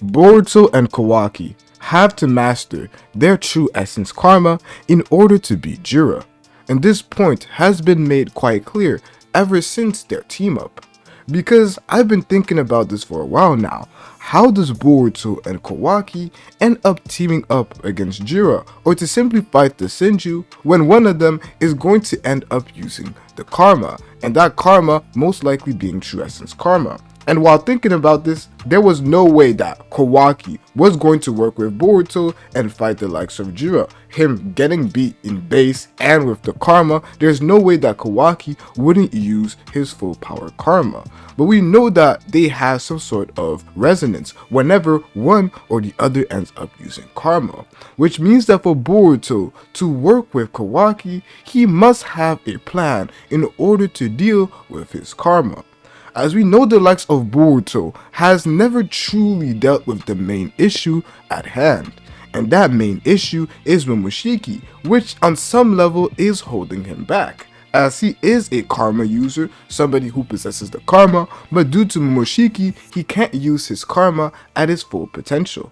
Boruto and Kawaki have to master their true essence karma in order to beat Jura, and this point has been made quite clear ever since their team up. Because I've been thinking about this for a while now. How does Boruto and Kawaki end up teaming up against Jura or to simply fight the Senju when one of them is going to end up using the karma, and that karma most likely being true essence karma? And while thinking about this, there was no way that Kawaki was going to work with Boruto and fight the likes of Jura. Him getting beat in base and with the karma, there's no way that Kawaki wouldn't use his full power karma. But we know that they have some sort of resonance whenever one or the other ends up using karma. Which means that for Boruto to work with Kawaki, he must have a plan in order to deal with his karma. As we know, the likes of Boruto has never truly dealt with the main issue at hand, and that main issue is Momoshiki, which on some level is holding him back, as he is a karma user, somebody who possesses the karma, but due to Momoshiki, he can't use his karma at its full potential.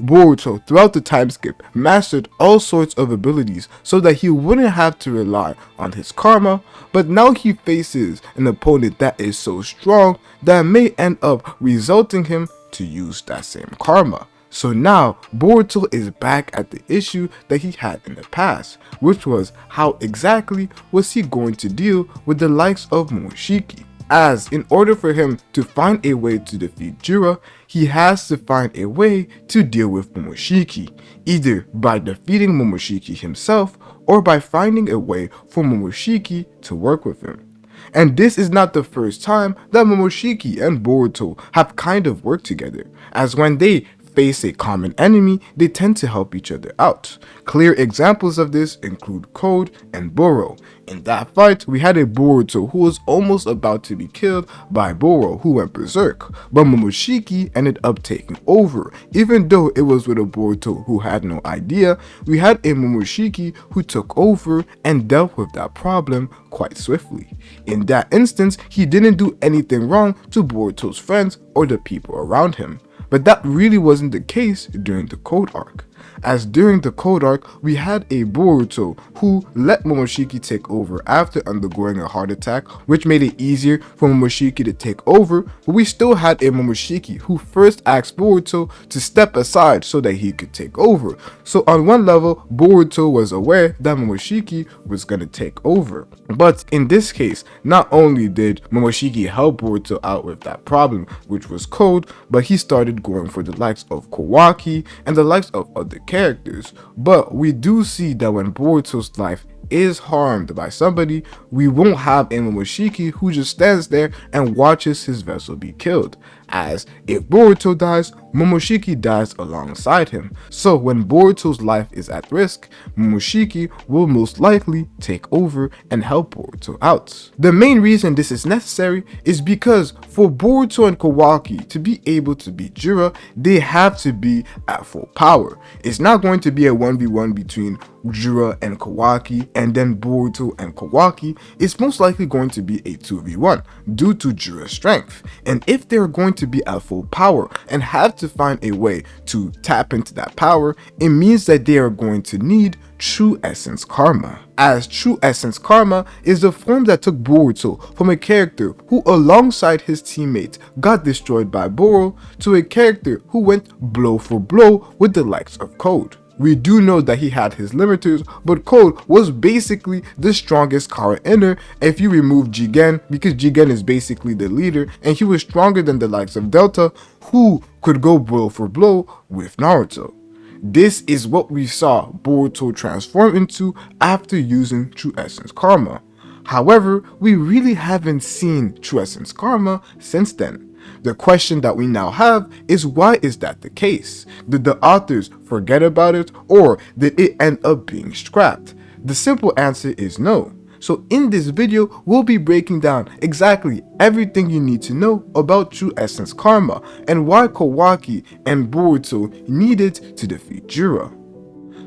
Boruto, throughout the time skip, mastered all sorts of abilities so that he wouldn't have to rely on his karma, but now he faces an opponent that is so strong that may end up resulting him to use that same karma. So now, Boruto is back at the issue that he had in the past, which was how exactly was he going to deal with the likes of Momoshiki. As in order for him to find a way to defeat Jura, he has to find a way to deal with Momoshiki, either by defeating Momoshiki himself or by finding a way for Momoshiki to work with him. And this is not the first time that Momoshiki and Boruto have kind of worked together, as when they face a common enemy, they tend to help each other out. Clear examples of this include Code and Boro. In that fight, we had a Boruto who was almost about to be killed by Boro, who went berserk, but Momoshiki ended up taking over. Even though it was with a Boruto who had no idea, we had a Momoshiki who took over and dealt with that problem quite swiftly. In that instance, he didn't do anything wrong to Boruto's friends or the people around him. But that really wasn't the case during the Code arc, as during the Code arc we had a Boruto who let Momoshiki take over after undergoing a heart attack, which made it easier for Momoshiki to take over, but we still had a Momoshiki who first asked Boruto to step aside so that he could take over. So on one level, Boruto was aware that Momoshiki was going to take over. But in this case, not only did Momoshiki help Boruto out with that problem, which was Code, but he started going for the likes of Kawaki and the likes of other characters. But we do see that when Boruto's life is harmed by somebody, we won't have a Momoshiki who just stands there and watches his vessel be killed, as if Boruto dies, Momoshiki dies alongside him. So when Boruto's life is at risk, Momoshiki will most likely take over and help Boruto out. The main reason this is necessary is because for Boruto and Kawaki to be able to beat Jura, they have to be at full power. It's not going to be a 1v1 between Jura and Kawaki and then Boruto and Kawaki. It's most likely going to be a 2v1 due to Jura's strength. And if they're going to be at full power and have to find a way to tap into that power, it means that they are going to need true essence karma. As true essence karma is the form that took Boruto from a character who alongside his teammates got destroyed by Boro to a character who went blow for blow with the likes of Code. We do know that he had his limiters, but Code was basically the strongest Kara Inner if you remove Jigen, because Jigen is basically the leader and he was stronger than the likes of Delta, who could go blow for blow with Naruto. This is what we saw Boruto transform into after using True Essence Karma. However, we really haven't seen True Essence Karma since then. The question that we now have is, why is that the case? Did the authors forget about it, or did it end up being scrapped? The simple answer is no. So in this video, we'll be breaking down exactly everything you need to know about True Essence Karma and why Kawaki and Boruto needed to defeat Jura.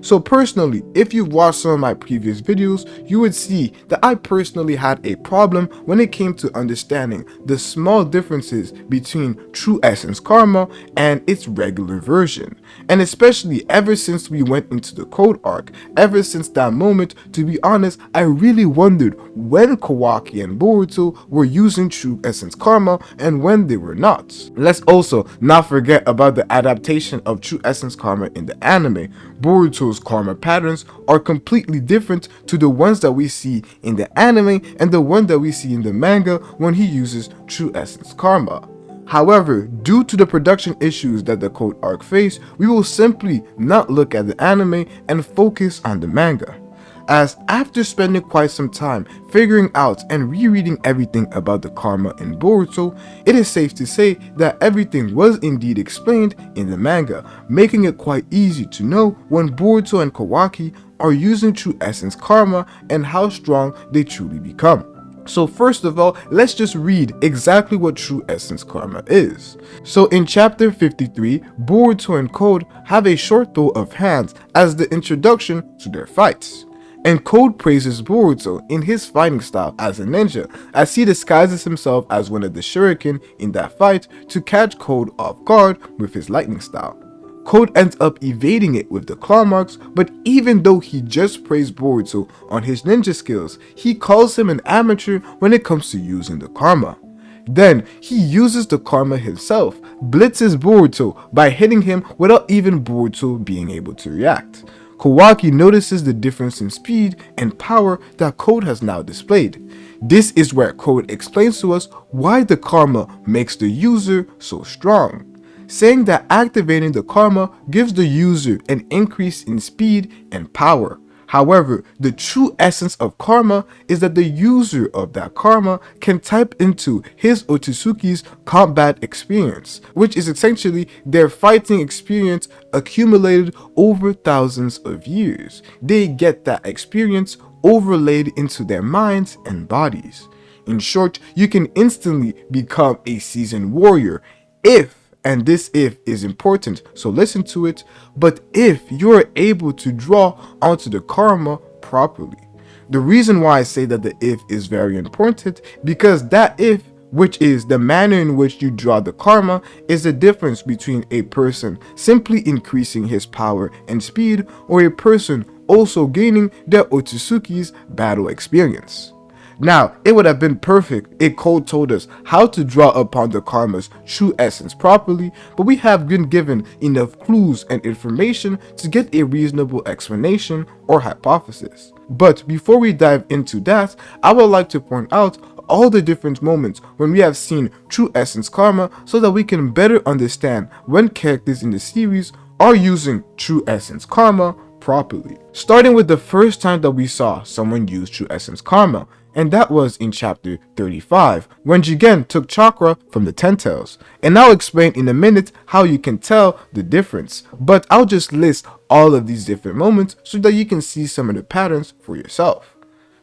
So personally, if you've watched some of my previous videos, you would see that I personally had a problem when it came to understanding the small differences between True Essence Karma and its regular version. And especially ever since we went into the Code arc, ever since that moment, to be honest, I really wondered when Kawaki and Boruto were using True Essence Karma and when they were not. Let's also not forget about the adaptation of True Essence Karma in the anime. Boruto's karma patterns are completely different to the ones that we see in the anime and the one that we see in the manga when he uses True Essence Karma. However, due to the production issues that the Code arc faced, we will simply not look at the anime and focus on the manga. As after spending quite some time figuring out and rereading everything about the karma in Boruto, it is safe to say that everything was indeed explained in the manga, making it quite easy to know when Boruto and Kawaki are using True Essence Karma and how strong they truly become. So first of all, let's just read exactly what True Essence Karma is. So in chapter 53, Boruto and Code have a short throw of hands as the introduction to their fights. And Code praises Boruto in his fighting style as a ninja, as he disguises himself as one of the shuriken in that fight to catch Code off guard with his lightning style. Code ends up evading it with the claw marks, but even though he just praised Boruto on his ninja skills, he calls him an amateur when it comes to using the karma. Then he uses the karma himself, blitzes Boruto by hitting him without even Boruto being able to react. Kawaki notices the difference in speed and power that Code has now displayed. This is where Code explains to us why the karma makes the user so strong, saying that activating the karma gives the user an increase in speed and power. However, the true essence of karma is that the user of that karma can type into his Ōtsutsuki's combat experience, which is essentially their fighting experience accumulated over thousands of years. They get that experience overlaid into their minds and bodies. In short, you can instantly become a seasoned warrior if, and this if is important, so listen to it, but if you are able to draw onto the karma properly. The reason why I say that the if is very important, because that if, which is the manner in which you draw the karma, is the difference between a person simply increasing his power and speed, or a person also gaining their Ōtsutsuki's battle experience. Now, it would have been perfect if Code told us how to draw upon the karma's true essence properly, but we have been given enough clues and information to get a reasonable explanation or hypothesis. But before we dive into that, I would like to point out all the different moments when we have seen True Essence Karma so that we can better understand when characters in the series are using True Essence Karma properly. Starting with the first time that we saw someone use True Essence Karma, and that was in chapter 35, when Jigen took chakra from the Ten Tails. And I'll explain in a minute how you can tell the difference, but I'll just list all of these different moments so that you can see some of the patterns for yourself.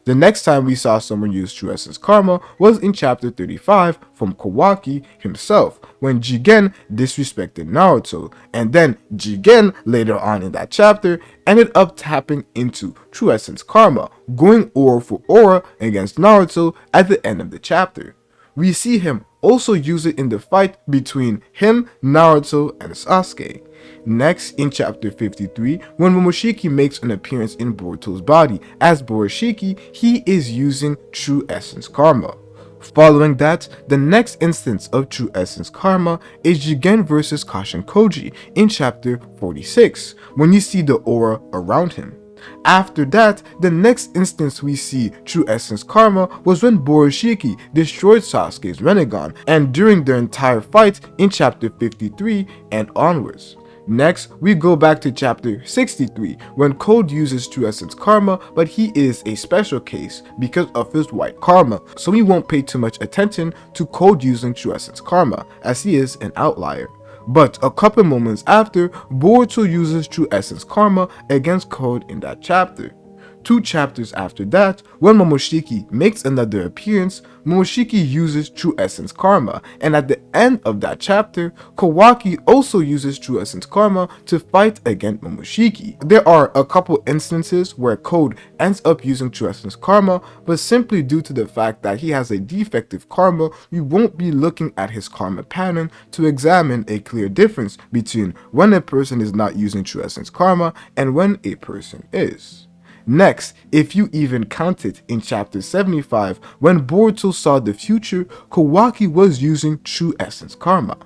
The next time we saw someone use True Essence Karma was in chapter 35 from Kawaki himself, when Jigen disrespected Naruto, and then Jigen later on in that chapter ended up tapping into True Essence Karma, going aura for aura against Naruto at the end of the chapter. We see him also use it in the fight between him, Naruto, and Sasuke. Next, in chapter 53, when Momoshiki makes an appearance in Boruto's body as Borishiki, he is using True Essence Karma. Following that, the next instance of True Essence Karma is Jigen vs Kashin Koji in chapter 46, when you see the aura around him. After that, the next instance we see True Essence Karma was when Borishiki destroyed Sasuke's Rinnegan, and during their entire fight in chapter 53 and onwards. Next, we go back to chapter 63, when Code uses True Essence Karma, but he is a special case because of his white karma, so we won't pay too much attention to Code using True Essence Karma, as he is an outlier. But a couple moments after, Boruto uses True Essence Karma against Code in that chapter. 2 chapters after that, when Momoshiki makes another appearance, Momoshiki uses True Essence Karma, and at the end of that chapter, Kawaki also uses True Essence Karma to fight against Momoshiki. There are a couple instances where Code ends up using True Essence Karma, but simply due to the fact that he has a defective karma, we won't be looking at his karma pattern to examine a clear difference between when a person is not using True Essence Karma and when a person is. Next, if you even count it, in chapter 75, when Boruto saw the future, Kawaki was using True Essence Karma.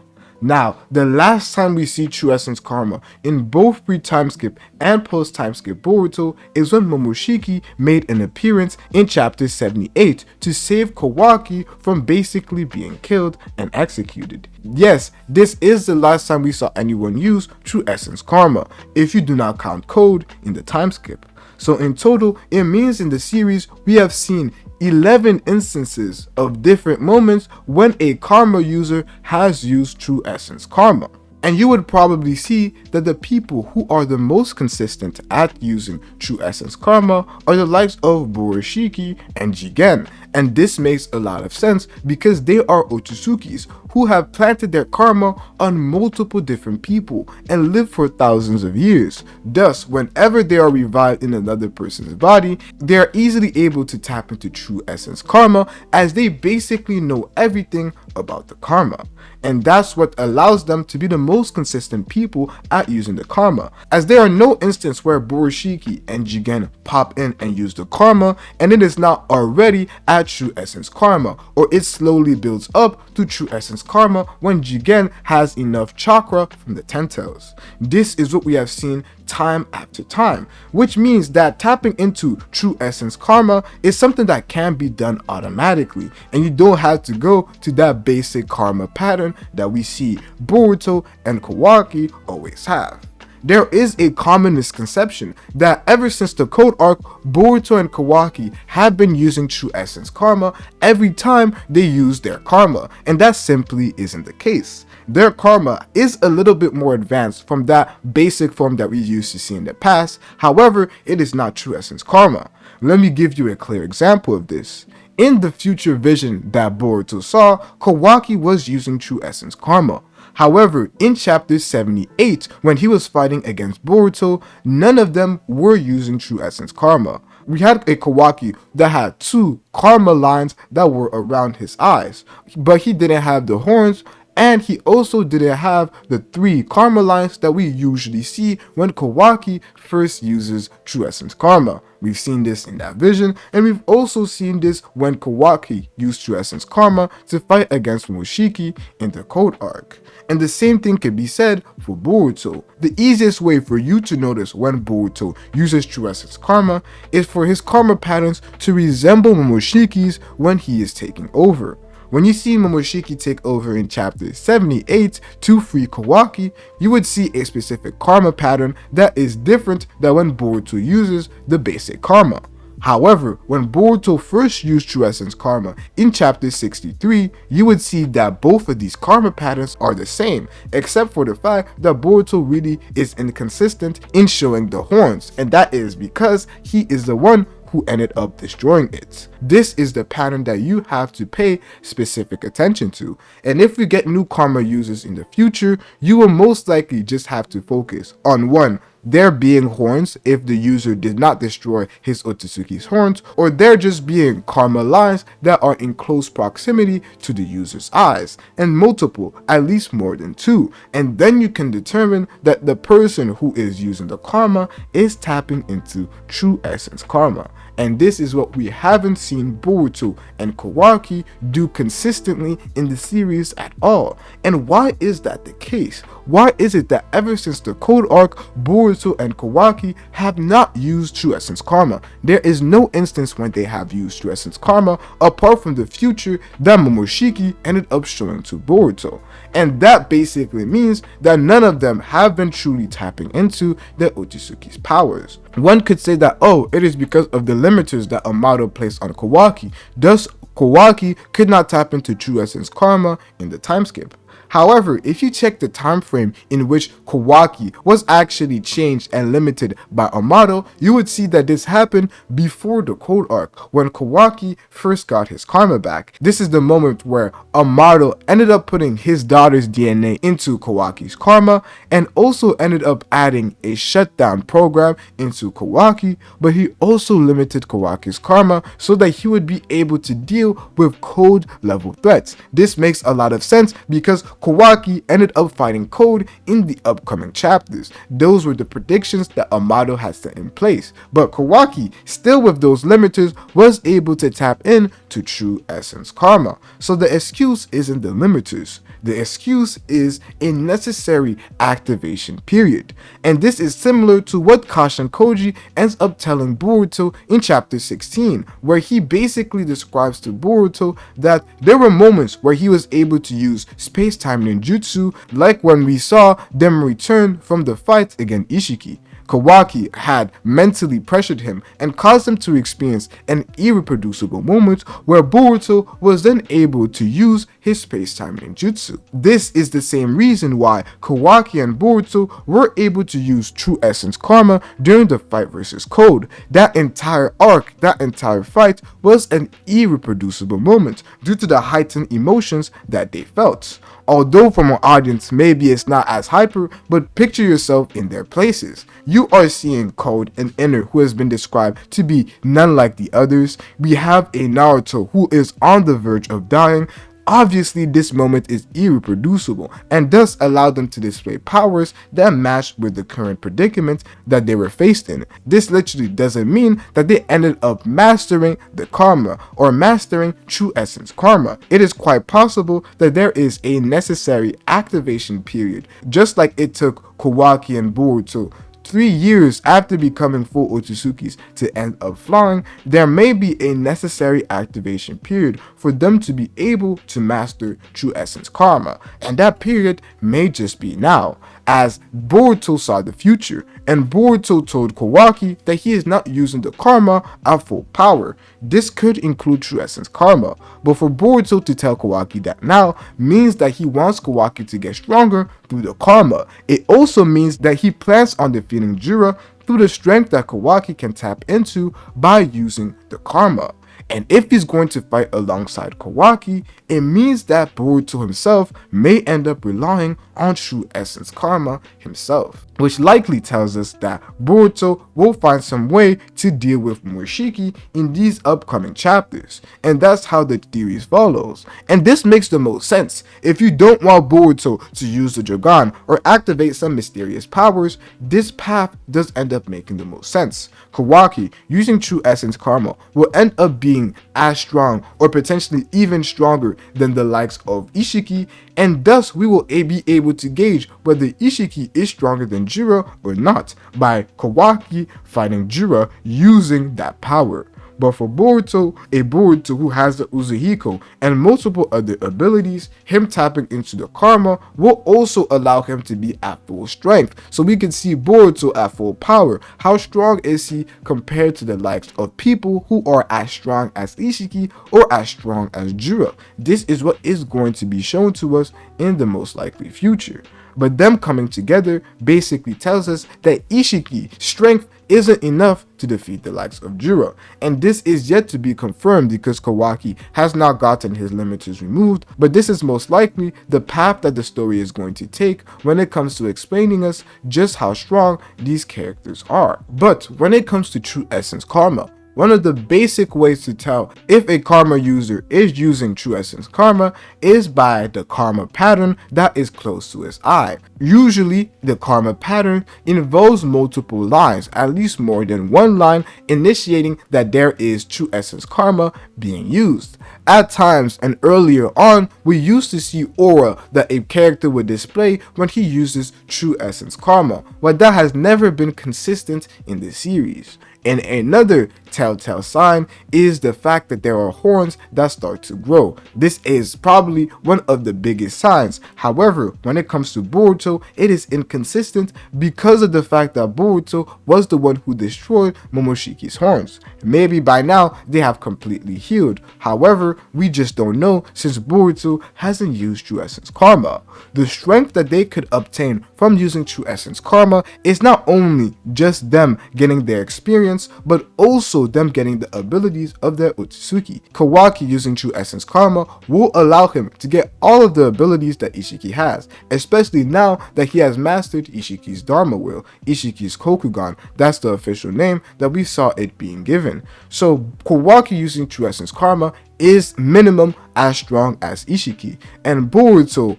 Now, the last time we see True Essence Karma in both pre-time skip and post-time skip Boruto is when Momoshiki made an appearance in chapter 78 to save Kawaki from basically being killed and executed. Yes, this is the last time we saw anyone use True Essence Karma, if you do not count Code in the time skip. So in total, it means in the series we have seen 11 instances of different moments when a karma user has used True Essence Karma. And you would probably see that the people who are the most consistent at using True Essence Karma are the likes of Borushiki and Jigen. And this makes a lot of sense because they are Ōtsutsuki's who have planted their karma on multiple different people and lived for thousands of years. Thus, whenever they are revived in another person's body, they are easily able to tap into True Essence Karma as they basically know everything about the karma. And that's what allows them to be the most consistent people at using the karma, as there are no instance where Borushiki and Jigen pop in and use the karma and it is not already at True Essence Karma, or it slowly builds up to True Essence Karma when Jigen has enough chakra from the Ten Tails. This is what we have seen time after time, which means that tapping into True Essence Karma is something that can be done automatically, and you don't have to go to that basic karma pattern that we see Boruto and Kawaki always have. There is a common misconception that ever since the Code arc, Boruto and Kawaki have been using True Essence Karma every time they use their karma, and that simply isn't the case. Their karma is a little bit more advanced from that basic form that we used to see in the past. However, it is not True Essence Karma. Let me give you a clear example of this. In the future vision that Boruto saw, Kawaki was using True Essence Karma. However, in chapter 78, when he was fighting against Boruto, none of them were using True Essence Karma. We had a Kawaki that had 2 karma lines that were around his eyes, but he didn't have the horns, and he also didn't have the 3 karma lines that we usually see when Kawaki first uses True Essence Karma. We've seen this in that vision, and we've also seen this when Kawaki used True Essence Karma to fight against Momoshiki in the Code arc. And the same thing can be said for Boruto. The easiest way for you to notice when Boruto uses True Essence Karma is for his karma patterns to resemble Momoshiki's when he is taking over. When you see Momoshiki take over in chapter 78 to free Kawaki, you would see a specific karma pattern that is different than when Boruto uses the basic karma. However, when Boruto first used True Essence Karma in chapter 63, you would see that both of these karma patterns are the same, except for the fact that Boruto really is inconsistent in showing the horns, and that is because he is the one who ended up destroying it. This is the pattern that you have to pay specific attention to, and if we get new karma users in the future, you will most likely just have to focus on 1, there being horns if the user did not destroy his Ōtsutsuki's horns, or there just being karma lines that are in close proximity to the user's eyes, and multiple, at least more than 2, and then you can determine that the person who is using the karma is tapping into True Essence Karma. And this is what we haven't seen Boruto and Kawaki do consistently in the series at all. And why is that the case? Why is it that ever since the Code arc, Boruto and Kawaki have not used True Essence Karma? There is no instance when they have used True Essence Karma apart from the future that Momoshiki ended up showing to Boruto. And that basically means that none of them have been truly tapping into their Ōtsutsuki's powers. One could say that, oh, it is because of the limiters that Amado placed on Kawaki. Thus, Kawaki could not tap into True Essence Karma in the time skip. However, if you check the time frame in which Kawaki was actually changed and limited by Amato, you would see that this happened before the Code Arc, when Kawaki first got his karma back. This is the moment where Amato ended up putting his daughter's DNA into Kawaki's karma, and also ended up adding a shutdown program into Kawaki, but he also limited Kawaki's karma so that he would be able to deal with code level threats. This makes a lot of sense because Kawaki ended up fighting Code in the upcoming chapters. Those were the predictions that Amato had set in place, but Kawaki, still with those limiters, was able to tap in to true essence karma. So the excuse isn't the limiters. The excuse is a necessary activation period. And this is similar to what Kashin Koji ends up telling Boruto in chapter 16, where he basically describes to Boruto that there were moments where he was able to use space-time ninjutsu, like when we saw them return from the fight against Ishiki. Kawaki had mentally pressured him and caused him to experience an irreproducible moment where Boruto was then able to use his space-time ninjutsu. This is the same reason why Kawaki and Boruto were able to use True Essence Karma during the fight versus Code. That entire arc, that entire fight was an irreproducible moment due to the heightened emotions that they felt. Although from an audience maybe it's not as hyper, but picture yourself in their places. You are seeing Code, an inner who has been described to be none like the others. We have a Naruto who is on the verge of dying. Obviously, this moment is irreproducible and thus allowed them to display powers that matched with the current predicament that they were faced in. This literally doesn't mean that they ended up mastering the karma or mastering True Essence Karma. It is quite possible that there is a necessary activation period, just like it took Kawaki and Boruto 3 years after becoming full Ōtsutsuki to end up flying. There may be a necessary activation period for them to be able to master True Essence Karma, and that period may just be now, as Boruto saw the future, and Boruto told Kawaki that he is not using the karma at full power. This could include True Essence Karma, but for Boruto to tell Kawaki that now means that he wants Kawaki to get stronger through the karma. It also means that he plans on defeating Jura through the strength that Kawaki can tap into by using the karma. And if he's going to fight alongside Kawaki, it means that Boruto himself may end up relying on True Essence Karma himself, which likely tells us that Boruto will find some way to deal with Morishiki in these upcoming chapters, and that's how the theory follows. And this makes the most sense. If you don't want Boruto to use the Dragon or activate some mysterious powers, this path does end up making the most sense. Kawaki using True Essence Karma will end up being as strong or potentially even stronger than the likes of Ishiki, and thus we will be able to gauge whether Ishiki is stronger than Jura or not by Kawaki fighting Jura using that power. But for Boruto, a Boruto who has the Uzuhiko and multiple other abilities, him tapping into the karma will also allow him to be at full strength. So we can see Boruto at full power. How strong is he compared to the likes of people who are as strong as Ishiki or as strong as Jura? This is what is going to be shown to us in the most likely future. But them coming together basically tells us that Ishiki's strength isn't enough to defeat the likes of Jura, and this is yet to be confirmed because Kawaki has not gotten his limiters removed, but this is most likely the path that the story is going to take when it comes to explaining us just how strong these characters are. But when it comes to True Essence Karma, one of the basic ways to tell if a karma user is using True Essence Karma is by the karma pattern that is close to his eye. Usually, the karma pattern involves multiple lines, at least more than one line, initiating that there is True Essence Karma being used. At times and earlier on, we used to see aura that a character would display when he uses True Essence Karma, but that has never been consistent in the series. And another telltale sign is the fact that there are horns that start to grow. This is probably one of the biggest signs. However, when it comes to Boruto, it is inconsistent because of the fact that Boruto was the one who destroyed Momoshiki's horns. Maybe by now they have completely healed. However, we just don't know since Boruto hasn't used True Essence Karma. The strength that they could obtain from using True Essence Karma is not only just them getting their experience, but also them getting the abilities of their Ōtsutsuki. Kawaki using True Essence Karma will allow him to get all of the abilities that Ishiki has, especially now that he has mastered Ishiki's Dharma Wheel, Ishiki's Kokugan. That's the official name that we saw it being given. So Kawaki using True Essence Karma is minimum as strong as Ishiki, and Boruto,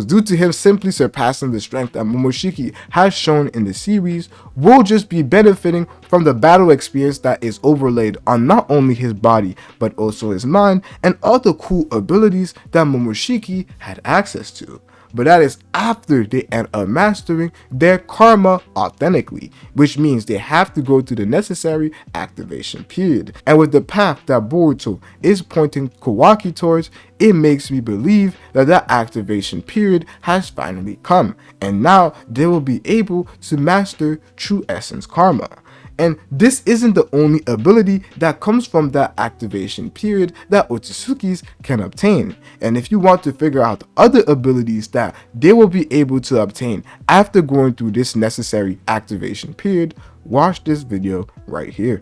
due to him simply surpassing the strength that Momoshiki has shown in the series, will just be benefiting from the battle experience that is overlaid on not only his body but also his mind and other cool abilities that Momoshiki had access to. But that is after they end up mastering their karma authentically, which means they have to go through the necessary activation period. And with the path that Boruto is pointing Kawaki towards, it makes me believe that that activation period has finally come, and now they will be able to master True Essence Karma. And this isn't the only ability that comes from that activation period that Ōtsutsuki's can obtain. And if you want to figure out other abilities that they will be able to obtain after going through this necessary activation period, watch this video right here.